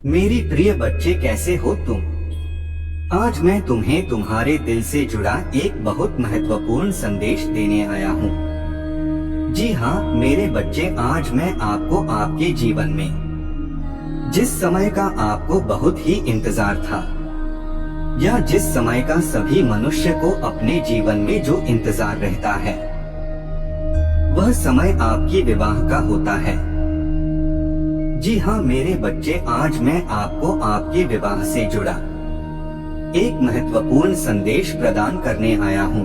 मेरी प्रिय बच्चे, कैसे हो तुम? आज मैं तुम्हें तुम्हारे दिल से जुड़ा एक बहुत महत्वपूर्ण संदेश देने आया हूँ। जी हाँ मेरे बच्चे, आज मैं आपको आपके जीवन में जिस समय का आपको बहुत ही इंतजार था, या जिस समय का सभी मनुष्य को अपने जीवन में जो इंतजार रहता है, वह समय आपकी विवाह का होता है। जी हाँ मेरे बच्चे, आज मैं आपको आपके विवाह से जुड़ा एक महत्वपूर्ण संदेश प्रदान करने आया हूँ।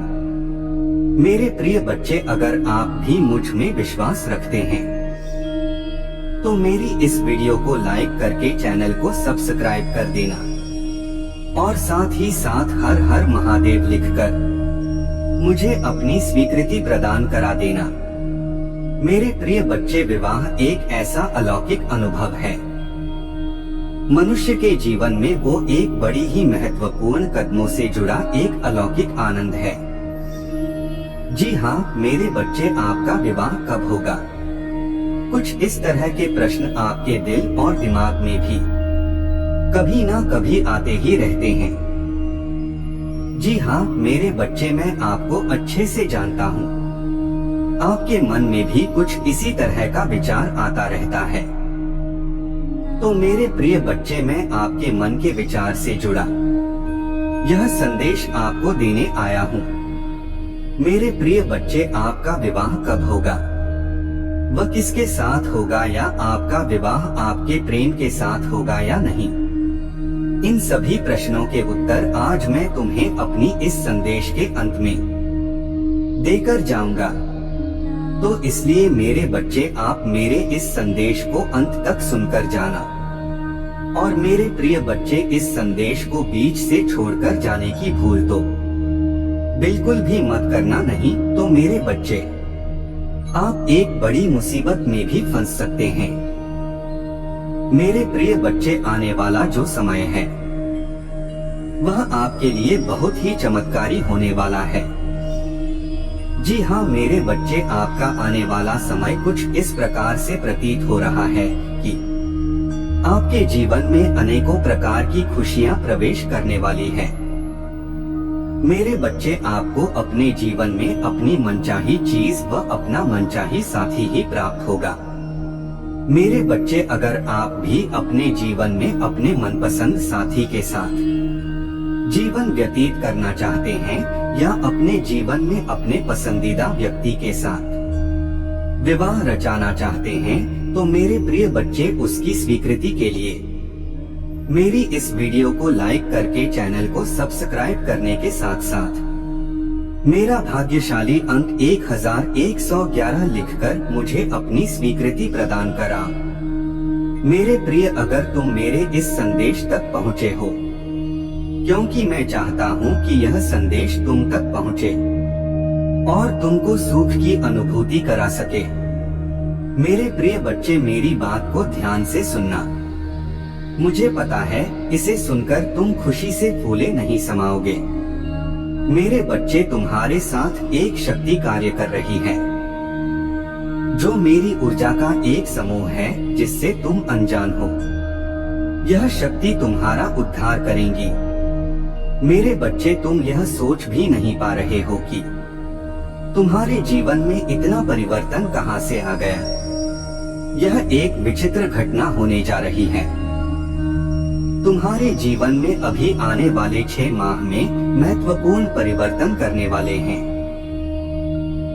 मेरे प्रिय बच्चे, अगर आप भी मुझ में विश्वास रखते हैं तो मेरी इस वीडियो को लाइक करके चैनल को सब्सक्राइब कर देना, और साथ ही साथ हर हर महादेव लिखकर मुझे अपनी स्वीकृति प्रदान करा देना। मेरे प्रिय बच्चे, विवाह एक ऐसा अलौकिक अनुभव है। मनुष्य के जीवन में वो एक बड़ी ही महत्वपूर्ण कदमों से जुड़ा एक अलौकिक आनंद है। जी हाँ मेरे बच्चे, आपका विवाह कब होगा? कुछ इस तरह के प्रश्न आपके दिल और दिमाग में भी कभी ना कभी आते ही रहते हैं। जी हाँ मेरे बच्चे, मैं आपको अच्छे से जानता हूँ। आपके मन में भी कुछ इसी तरह का विचार आता रहता है। तो मेरे प्रिय बच्चे, मैं आपके मन के विचार से जुड़ा यह संदेश आपको देने आया हूँ। मेरे प्रिय बच्चे, आपका विवाह कब होगा? वह किसके साथ होगा, या आपका विवाह आपके प्रेम के साथ होगा या नहीं? इन सभी प्रश्नों के उत्तर आज मैं तुम्हें अपनी इस संदेश के अंत में देकर जाऊंगा। तो इसलिए मेरे बच्चे, आप मेरे इस संदेश को अंत तक सुनकर जाना। और मेरे प्रिय बच्चे, इस संदेश को बीच से छोड़कर जाने की भूल तो बिल्कुल भी मत करना, नहीं तो मेरे बच्चे आप एक बड़ी मुसीबत में भी फंस सकते हैं। मेरे प्रिय बच्चे, आने वाला जो समय है वह आपके लिए बहुत ही चमत्कारी होने वाला है। जी हाँ मेरे बच्चे, आपका आने वाला समय कुछ इस प्रकार से प्रतीत हो रहा है कि आपके जीवन में अनेकों प्रकार की खुशियाँ प्रवेश करने वाली है। मेरे बच्चे, आपको अपने जीवन में अपनी मनचाही चीज व अपना मनचाही साथी ही प्राप्त होगा। मेरे बच्चे, अगर आप भी अपने जीवन में अपने मनपसंद साथी के साथ जीवन व्यतीत करना चाहते हैं, या अपने जीवन में अपने पसंदीदा व्यक्ति के साथ विवाह रचाना चाहते हैं, तो मेरे प्रिय बच्चे, उसकी स्वीकृति के लिए मेरी इस वीडियो को लाइक करके चैनल को सब्सक्राइब करने के साथ साथ मेरा भाग्यशाली अंक 1111 लिखकर मुझे अपनी स्वीकृति प्रदान करा। मेरे प्रिय, अगर तुम मेरे इस संदेश तक पहुँचे हो, क्योंकि मैं चाहता हूँ कि यह संदेश तुम तक पहुँचे और तुमको सुख की अनुभूति करा सके। मेरे प्रिय बच्चे, मेरी बात को ध्यान से सुनना। मुझे पता है इसे सुनकर तुम खुशी से फूले नहीं समाओगे। मेरे बच्चे, तुम्हारे साथ एक शक्ति कार्य कर रही है, जो मेरी ऊर्जा का एक समूह है जिससे तुम अनजान हो। यह शक्ति तुम्हारा उद्धार करेंगी। मेरे बच्चे, तुम यह सोच भी नहीं पा रहे हो कि तुम्हारे जीवन में इतना परिवर्तन कहां से आ गया। यह एक विचित्र घटना होने जा रही है। तुम्हारे जीवन में अभी आने वाले 6 माह में महत्वपूर्ण परिवर्तन करने वाले हैं।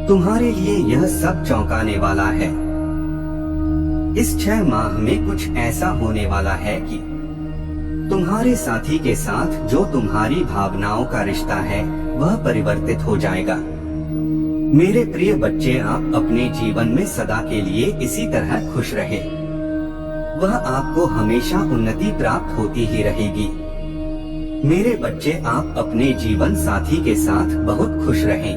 तुम्हारे लिए यह सब चौंकाने वाला है। इस 6 माह में कुछ ऐसा होने वाला है कि तुम्हारे साथी के साथ जो तुम्हारी भावनाओं का रिश्ता है वह परिवर्तित हो जाएगा। मेरे प्रिय बच्चे, आप अपने जीवन में सदा के लिए इसी तरह खुश रहे। वह आपको हमेशा उन्नति प्राप्त होती ही रहेगी। मेरे बच्चे, आप अपने जीवन साथी के साथ बहुत खुश रहें।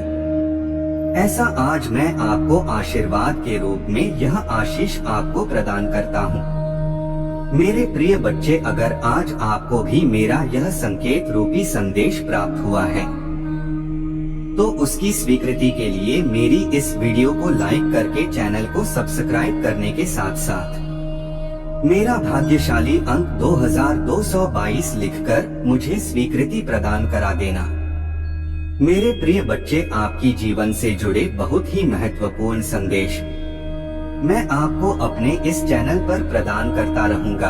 ऐसा आज मैं आपको आशीर्वाद के रूप में यह आशीष आपको प्रदान करता हूँ। मेरे प्रिय बच्चे, अगर आज आपको भी मेरा यह संकेत रूपी संदेश प्राप्त हुआ है, तो उसकी स्वीकृति के लिए मेरी इस वीडियो को लाइक करके चैनल को सब्सक्राइब करने के साथ साथ मेरा भाग्यशाली अंक 2222 लिखकर मुझे स्वीकृति प्रदान करा देना। मेरे प्रिय बच्चे, आपकी जीवन से जुड़े बहुत ही महत्वपूर्ण संदेश मैं आपको अपने इस चैनल पर प्रदान करता रहूंगा।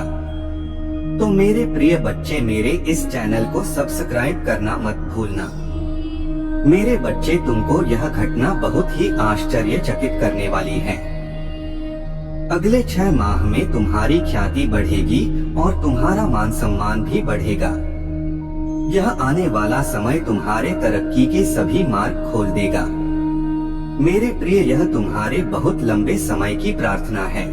तो मेरे प्रिय बच्चे, मेरे इस चैनल को सब्सक्राइब करना मत भूलना। मेरे बच्चे, तुमको यह घटना बहुत ही आश्चर्यचकित करने वाली है। अगले 6 माह में तुम्हारी ख्याति बढ़ेगी और तुम्हारा मान सम्मान भी बढ़ेगा। यह आने वाला समय तुम्हारे तरक्की के सभी मार्ग खोल देगा। मेरे प्रिय, यह तुम्हारे बहुत लंबे समय की प्रार्थना है,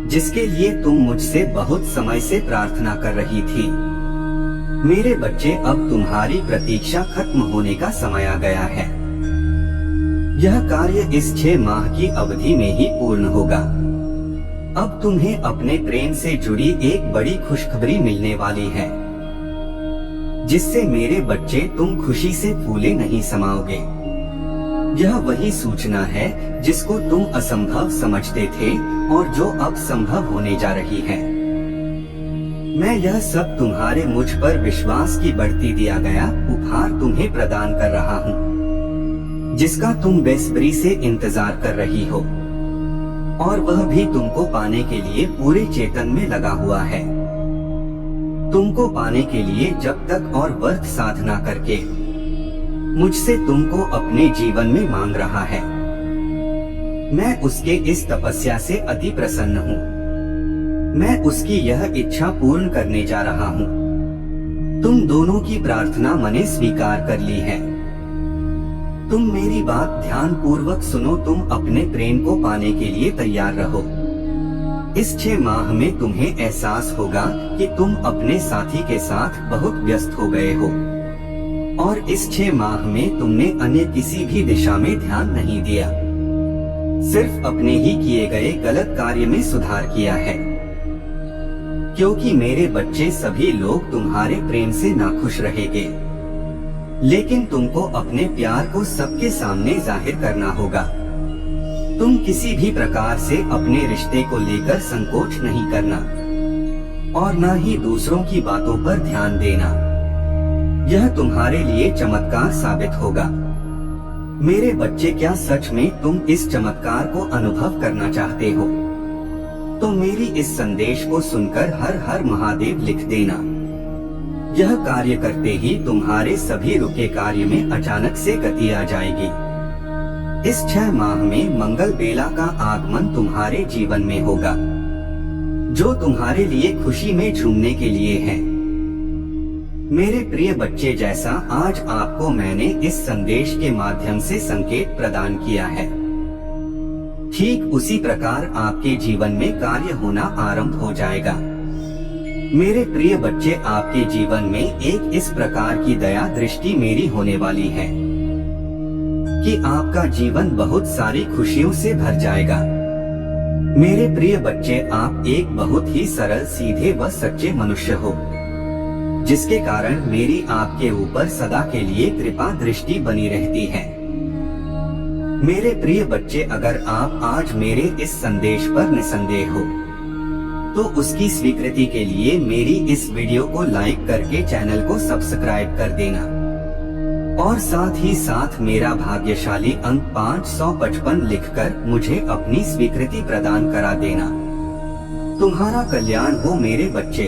जिसके लिए तुम मुझसे बहुत समय से प्रार्थना कर रही थी। मेरे बच्चे, अब तुम्हारी प्रतीक्षा खत्म होने का समय आ गया है। यह कार्य इस 6 माह की अवधि में ही पूर्ण होगा। अब तुम्हें अपने प्रेम से जुड़ी एक बड़ी खुशखबरी मिलने वाली है, जिससे मेरे बच्चे तुम खुशी से फूले नहीं समाओगे। यह वही सूचना है जिसको तुम असंभव समझते थे और जो अब संभव होने जा रही है। मैं यह सब तुम्हारे मुझ पर विश्वास की बढ़ती दिया गया उपहार तुम्हें प्रदान कर रहा हूँ, जिसका तुम बेसब्री से इंतजार कर रही हो, और वह भी तुमको पाने के लिए पूरे चेतन में लगा हुआ है। तुमको पाने के लिए जब तक और व्यर्थ साधना करके मुझसे तुमको अपने जीवन में मांग रहा है। मैं उसके इस तपस्या से अति प्रसन्न हूँ। मैं उसकी यह इच्छा पूर्ण करने जा रहा हूँ। तुम दोनों की प्रार्थना मैंने स्वीकार कर ली है। तुम मेरी बात ध्यान पूर्वक सुनो। तुम अपने प्रेम को पाने के लिए तैयार रहो। इस 6 माह में तुम्हें एहसास होगा कि तुम अपने साथी के साथ बहुत व्यस्त हो गए हो, और इस 6 माह में तुमने अन्य किसी भी दिशा में ध्यान नहीं दिया, सिर्फ अपने ही किए गए गलत कार्य में सुधार किया है। क्योंकि मेरे बच्चे, सभी लोग तुम्हारे प्रेम से नाखुश रहेंगे, लेकिन तुमको अपने प्यार को सबके सामने जाहिर करना होगा। तुम किसी भी प्रकार से अपने रिश्ते को लेकर संकोच नहीं करना, और न ही दूसरों की बातों पर ध्यान देना। यह तुम्हारे लिए चमत्कार साबित होगा। मेरे बच्चे, क्या सच में तुम इस चमत्कार को अनुभव करना चाहते हो? तो मेरी इस संदेश को सुनकर हर हर महादेव लिख देना। यह कार्य करते ही तुम्हारे सभी रुके कार्य में अचानक से गति आ जाएगी। इस 6 माह में मंगल बेला का आगमन तुम्हारे जीवन में होगा, जो तुम्हारे लिए खुशी में झूमने के लिए है। मेरे प्रिय बच्चे, जैसा आज आपको मैंने इस संदेश के माध्यम से संकेत प्रदान किया है, ठीक उसी प्रकार आपके जीवन में कार्य होना आरंभ हो जाएगा। मेरे प्रिय बच्चे, आपके जीवन में एक इस प्रकार की दया दृष्टि मेरी होने वाली है कि आपका जीवन बहुत सारी खुशियों से भर जाएगा। मेरे प्रिय बच्चे, आप एक बहुत ही सरल, सीधे व सच्चे मनुष्य हो, जिसके कारण मेरी आपके ऊपर सदा के लिए कृपा दृष्टि बनी रहती है। मेरे प्रिय बच्चे, अगर आप आज मेरे इस संदेश पर निसंदेह हो, तो उसकी स्वीकृति के लिए मेरी इस वीडियो को लाइक करके चैनल को सब्सक्राइब कर देना, और साथ ही साथ मेरा भाग्यशाली अंक 555 लिखकर मुझे अपनी स्वीकृति प्रदान करा देना। तुम्हारा कल्याण हो मेरे बच्चे।